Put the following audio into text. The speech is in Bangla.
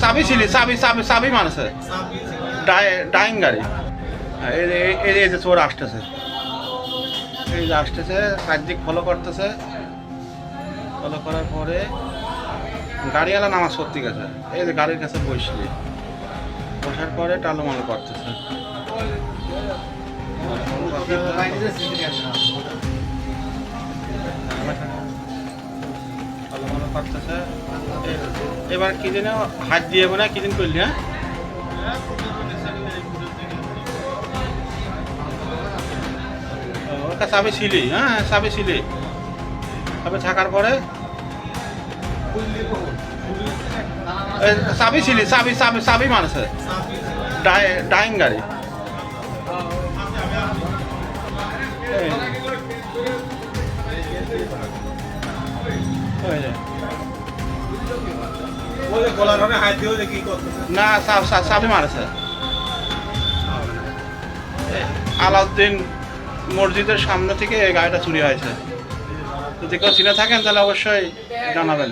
চাবি ছিলি চাবি চাবি চাবি মানছে ডাইং গাড়ি। এই যে চোর আসতেছে, এই যে আসতেছে, চারদিক ফলো করতেছে। ফলো করার পরে গাড়িওয়ালা নামাজ সত্যি গেছে, এই যে গাড়ির কাছে বসলি, বসার পরে টালুমালু করতেছে। এবার কি দিন হাত দিয়ে না কি দিন করলি? হ্যাঁ, ওটা চাবি ছিলি? হ্যাঁ চাবি ছিলি, চাবি থাকার পরে চাবি ছিলি চাবি চাবি চাবি মানছে ডাইং গাড়ি। না চাবি মারছে। আলাউদ্দিন মসজিদের সামনে থেকে এই গাড়িটা চুরি হয়েছে। যদি কেউ চিনে থাকেন তাহলে অবশ্যই জানাবেন।